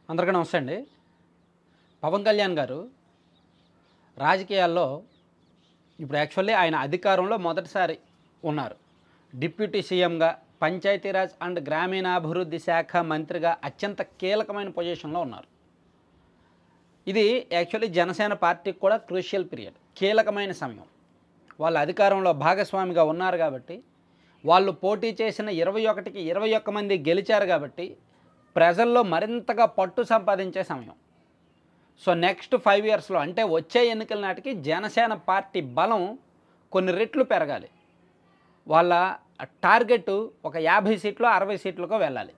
అందరికీ నమస్తే అండి. పవన్ కళ్యాణ్ గారు రాజకీయాల్లో ఇప్పుడు యాక్చువల్లీ ఆయన అధికారంలో మొదటిసారి ఉన్నారు. డిప్యూటీ సీఎంగా, పంచాయతీరాజ్ అండ్ గ్రామీణాభివృద్ధి శాఖ మంత్రిగా అత్యంత కీలకమైన పొజిషన్లో ఉన్నారు. ఇది యాక్చువల్లీ జనసేన పార్టీకి కూడా క్రూషియల్ పీరియడ్, కీలకమైన సమయం. వాళ్ళు అధికారంలో భాగస్వామిగా ఉన్నారు కాబట్టి, వాళ్ళు పోటీ చేసిన 21కి 21 మంది గెలిచారు కాబట్టి ప్రజల్లో మరింతగా పట్టు సంపాదించే సమయం. సో నెక్స్ట్ 5 ఇయర్స్లో అంటే వచ్చే ఎన్నికల నాటికి జనసేన పార్టీ బలం కొన్ని రెట్లు పెరగాలి. వాళ్ళ టార్గెట్ ఒక 50 సీట్లు 60 సీట్లకో వెళ్ళాలి.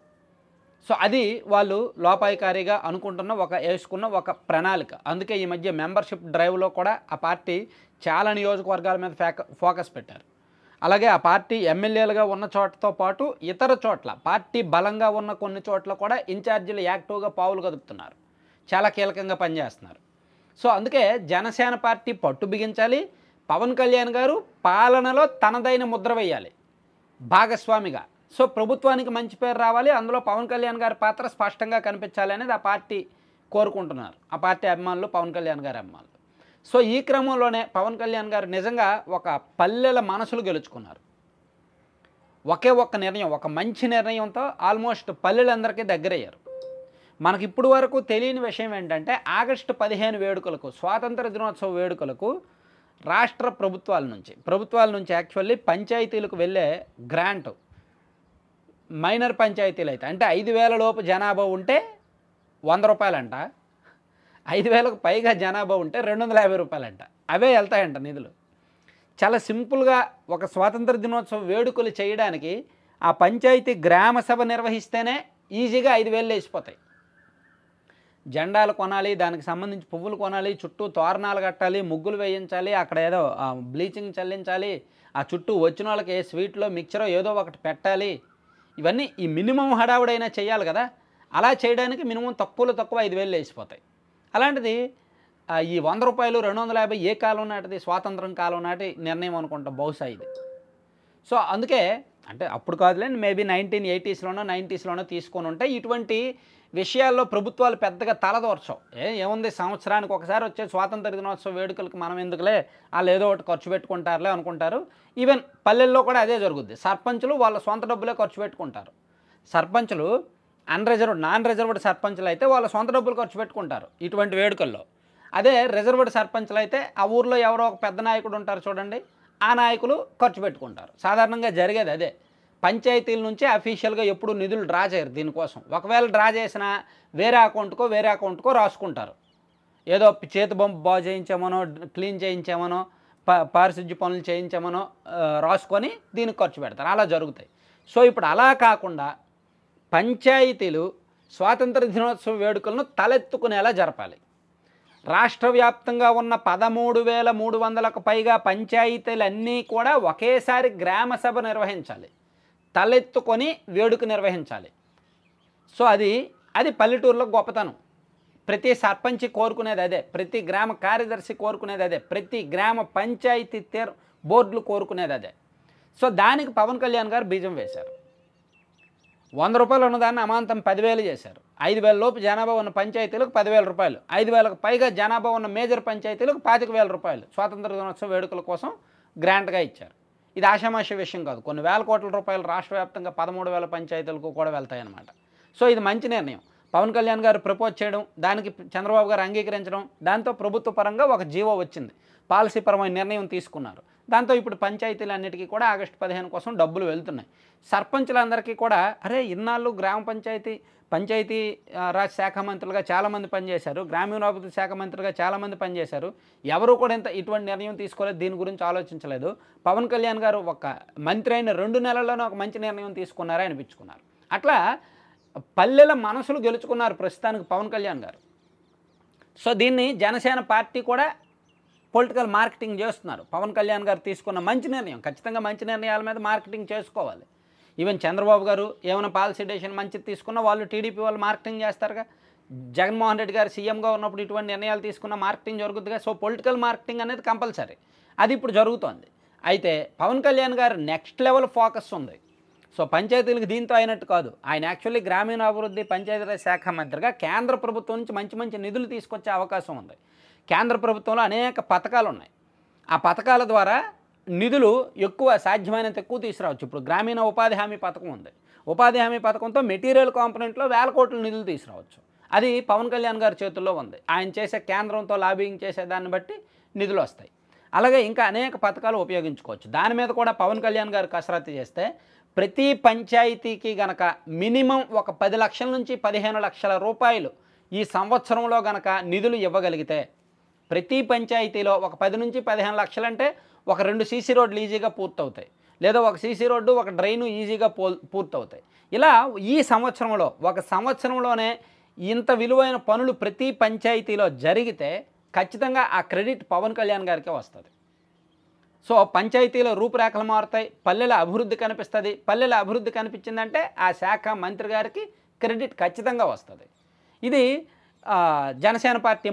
సో అది వాళ్ళు లోపాయికారిగా వేసుకున్న ఒక ప్రణాళిక. అందుకే ఈ మధ్య మెంబర్షిప్ డ్రైవ్లో కూడా ఆ పార్టీ చాలా నియోజకవర్గాల మీద ఫోకస్ పెట్టారు. అలాగే ఆ పార్టీ ఎమ్మెల్యేలుగా ఉన్న చోటతో పాటు ఇతర చోట్ల పార్టీ బలంగా ఉన్న కొన్ని చోట్ల కూడా ఇన్ఛార్జీలు యాక్టివ్గా పావులు కదుపుతున్నారు, చాలా కీలకంగా పనిచేస్తున్నారు. సో అందుకే జనసేన పార్టీ పట్టు బిగించాలి. పవన్ కళ్యాణ్ గారు పాలనలో తనదైన ముద్ర వేయాలి భాగస్వామిగా. సో ప్రభుత్వానికి మంచి పేరు రావాలి, అందులో పవన్ కళ్యాణ్ గారి పాత్ర స్పష్టంగా కనిపించాలి అనేది ఆ పార్టీ కోరుకుంటున్నారు, ఆ పార్టీ అభిమానులు, పవన్ కళ్యాణ్ గారి అభిమానులు. సో ఈ క్రమంలోనే పవన్ కళ్యాణ్ గారు నిజంగా ఒక పల్లెల మనసులు గెలుచుకున్నారు. ఒకే ఒక్క నిర్ణయం, ఒక మంచి నిర్ణయంతో ఆల్మోస్ట్ పల్లెలందరికీ దగ్గరయ్యారు. మనకి ఇప్పుడు వరకు తెలియని విషయం ఏంటంటే ఆగస్టు 15 వేడుకలకు, స్వాతంత్ర దినోత్సవ వేడుకలకు రాష్ట్ర ప్రభుత్వాల నుంచి యాక్చువల్లీ పంచాయతీలకు వెళ్ళే గ్రాంట్, మైనర్ పంచాయతీలు అయితే అంటే 5,000 లోపు జనాభా ఉంటే 100 రూపాయలంట, 5,000కు పైగా జనాభా ఉంటే 250 రూపాయలంట. అవే వెళ్తాయంట నిధులు. చాలా సింపుల్గా ఒక స్వాతంత్ర దినోత్సవ వేడుకలు చేయడానికి ఆ పంచాయతీ గ్రామ సభ నిర్వహిస్తేనే ఈజీగా 5,000 వేసిపోతాయి. జెండాలు కొనాలి, దానికి సంబంధించి పువ్వులు కొనాలి, చుట్టూ తోరణాలు కట్టాలి, ముగ్గులు వేయించాలి, అక్కడ ఏదో బ్లీచింగ్ చల్లించాలి, ఆ చుట్టూ వచ్చిన వాళ్ళకి ఏ స్వీట్లో మిక్చరో ఏదో ఒకటి పెట్టాలి. ఇవన్నీ ఈ మినిమం హడావుడైనా చేయాలి కదా. అలా చేయడానికి మినిమం తక్కువ 5,000 వేసిపోతాయి. అలాంటిది ఈ 100 రూపాయలు 250 ఏ కాలం నాటిది? స్వాతంత్రం కాలం నాటి నిర్ణయం అనుకుంటా బహుశా ఇది. సో అందుకే అంటే అప్పుడు కాదులేండి, మేబీ 1980స్లోనో 90స్లోనో తీసుకొని ఉంటే ఇటువంటి విషయాల్లో ప్రభుత్వాలు పెద్దగా తలదోర్చవు. ఏముంది, సంవత్సరానికి ఒకసారి వచ్చే స్వాతంత్ర దినోత్సవ వేడుకలకు మనం ఎందుకులే, వాళ్ళు ఏదో ఒకటి ఖర్చు పెట్టుకుంటారులే అనుకుంటారు. ఈవెన్ పల్లెల్లో కూడా అదే జరుగుద్ది. సర్పంచులు వాళ్ళ సొంత డబ్బులే ఖర్చు పెట్టుకుంటారు. సర్పంచులు నాన్ రిజర్వ్డ్ సర్పంచులు అయితే వాళ్ళ సొంత డబ్బులు ఖర్చు పెట్టుకుంటారు ఇటువంటి వేడుకల్లో. అదే రిజర్వ్డ్ సర్పంచులు అయితే ఆ ఊర్లో ఎవరో ఒక పెద్ద నాయకుడు ఉంటారు చూడండి, ఆ నాయకులు ఖర్చు పెట్టుకుంటారు. సాధారణంగా జరిగేది అదే. పంచాయతీల నుంచి అఫీషియల్గా ఎప్పుడు నిధులు డ్రా చేయరు దీనికోసం. ఒకవేళ డ్రా చేసినా వేరే అకౌంట్కో రాసుకుంటారు. ఏదో చేతి బొమ్మ బాగు చేయించామనో, క్లీన్ చేయించామనో, పారిశుద్ధ్య పనులు చేయించామనో రాసుకొని దీనికి ఖర్చు పెడతారు. అలా జరుగుతాయి. సో ఇప్పుడు అలా కాకుండా పంచాయతీలు స్వాతంత్ర దినోత్సవ వేడుకలను తలెత్తుకునేలా జరపాలి. రాష్ట్ర వ్యాప్తంగా ఉన్న 13,300కు పైగా పంచాయతీలన్నీ కూడా ఒకేసారి గ్రామ సభ నిర్వహించాలి, తలెత్తుకొని వేడుక నిర్వహించాలి. సో అది పల్లెటూరులో గొప్పతనం. ప్రతి సర్పంచి కోరుకునేది అదే, ప్రతి గ్రామ కార్యదర్శి కోరుకునేది అదే, ప్రతి గ్రామ పంచాయతీ బోర్డులు కోరుకునేది అదే. సో దానికి పవన్ కళ్యాణ్ గారు బీజం వేశారు. 100 రూపాయలు ఉన్నదాన్ని అమాంతం 10,000 చేశారు. 5,000 లోపు జనాభా ఉన్న పంచాయతీలకు 10,000 రూపాయలు, 5,000కు పైగా జనాభా ఉన్న మేజర్ పంచాయతీలకు 25,000 రూపాయలు స్వాతంత్ర దినోత్సవ వేడుకల కోసం గ్రాంట్గా ఇచ్చారు. ఇది ఆషామాషి విషయం కాదు. కొన్ని వేల కోట్ల రూపాయలు రాష్ట్ర వ్యాప్తంగా 13,000 పంచాయతీలకు కూడా వెళ్తాయన్నమాట. సో ఇది మంచి నిర్ణయం. పవన్ కళ్యాణ్ గారు ప్రపోజ్ చేయడం, దానికి చంద్రబాబు గారు అంగీకరించడం, దాంతో ప్రభుత్వ పరంగా ఒక జీవో వచ్చింది, పాలసీ పరమైన నిర్ణయం తీసుకున్నారు. దాంతో ఇప్పుడు పంచాయతీలన్నిటికీ కూడా ఆగస్టు 15 కోసం డబ్బులు వెళ్తున్నాయి. సర్పంచులందరికీ కూడా అరే ఇన్నాళ్ళు గ్రామ పంచాయతీ రాజ్ శాఖ మంత్రులుగా చాలామంది పనిచేశారు, గ్రామీణాభివృద్ధి శాఖ మంత్రులుగా చాలామంది పనిచేశారు, ఎవరు కూడా ఇటువంటి నిర్ణయం తీసుకోలేదు, దీని గురించి ఆలోచించలేదు. పవన్ కళ్యాణ్ గారు ఒక మంత్రి అయిన 2 నెలల్లోనే ఒక మంచి నిర్ణయం తీసుకున్నారా అనిపించుకున్నారు. అట్లా పల్లెల మనసులు గెలుచుకున్నారు ప్రస్తుతానికి పవన్ కళ్యాణ్ గారు. సో దీన్ని జనసేన పార్టీ కూడా పొలిటికల్ మార్కెటింగ్ చేస్తున్నారు. పవన్ కళ్యాణ్ గారు తీసుకున్న మంచి నిర్ణయం, ఖచ్చితంగా మంచి నిర్ణయాల మీద మార్కెటింగ్ చేసుకోవాలి. ఈవెన్ చంద్రబాబు గారు ఏమైనా పాలసీ డెసిషన్ మంచిది తీసుకున్నా వాళ్ళు టీడీపీ వాళ్ళు మార్కెటింగ్ చేస్తారుగా. జగన్మోహన్ రెడ్డి గారు సీఎంగా ఉన్నప్పుడు ఇటువంటి నిర్ణయాలు తీసుకున్న మార్కెటింగ్ జరుగుతుందిగా. సో పొలిటికల్ మార్కెటింగ్ అనేది కంపల్సరీ, అది ఇప్పుడు జరుగుతోంది. అయితే పవన్ కళ్యాణ్ గారు నెక్స్ట్ లెవెల్ ఫోకస్ ఉంది. సో పంచాయతీలకు దీంతో అయినట్టు కాదు. ఆయన యాక్చువల్లీ గ్రామీణాభివృద్ధి పంచాయతీరాజ్ శాఖ మంత్రిగా కేంద్ర ప్రభుత్వం నుంచి మంచి మంచి నిధులు తీసుకొచ్చే అవకాశం ఉంది. కేంద్ర ప్రభుత్వంలో అనేక పథకాలు ఉన్నాయి. ఆ పథకాల ద్వారా నిధులు సాధ్యమైనంత ఎక్కువ తీసుకురావచ్చు. ఇప్పుడు గ్రామీణ ఉపాధి హామీ పథకం ఉంది. ఉపాధి హామీ పథకంతో మెటీరియల్ కాంపోనెంట్లో వేల కోట్ల నిధులు తీసుకురావచ్చు. అది పవన్ కళ్యాణ్ గారి చేతుల్లో ఉంది. ఆయన చేసే కేంద్రంతో లాబింగ్ చేసే దాన్ని బట్టి నిధులు వస్తాయి. అలాగే ఇంకా అనేక పథకాలు ఉపయోగించుకోవచ్చు. దాని మీద కూడా పవన్ కళ్యాణ్ గారు కసరత్తు చేస్తే ప్రతి పంచాయతీకి గనక మినిమం ఒక 10 లక్షల నుంచి 15 లక్షల రూపాయలు ఈ సంవత్సరంలో గనక నిధులు ఇవ్వగలిగితే, ప్రతి పంచాయతీలో ఒక 10 నుంచి 15 లక్షలంటే ఒక 2 సీసీ రోడ్లు ఈజీగా పూర్తవుతాయి, లేదా ఒక సీసీ రోడ్డు ఒక డ్రైను ఈజీగా పూర్తవుతాయి. ఇలా ఈ సంవత్సరంలోనే ఇంత విలువైన పనులు ప్రతి పంచాయతీలో జరిగితే ఖచ్చితంగా ఆ క్రెడిట్ పవన్ కళ్యాణ్ గారికే వస్తుంది. సో పంచాయతీల రూపురేఖలు మారుతాయి, పల్లెల అభివృద్ధి కనిపిస్తుంది. పల్లెల అభివృద్ధి కనిపించిందంటే ఆ శాఖ మంత్రి గారికి క్రెడిట్ ఖచ్చితంగా వస్తుంది. ఇది జనసేన పార్టీ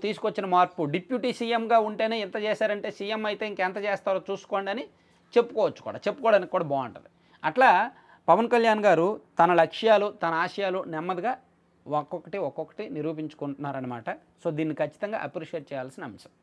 తీసుకొచ్చిన మార్పు. డిప్యూటీ సీఎంగా ఉంటేనే ఇంత చేశారంటే సీఎం అయితే ఇంకెంత చేస్తారో చూసుకోండి అని చెప్పుకోవడానికి కూడా బాగుంటుంది. అట్లా పవన్ కళ్యాణ్ గారు తన లక్ష్యాలు, తన ఆశయాలు నెమ్మదిగా ఒక్కొక్కటి నిరూపించుకుంటున్నారనమాట. సో దీన్ని ఖచ్చితంగా అప్రిషియేట్ చేయాల్సిన అంశం.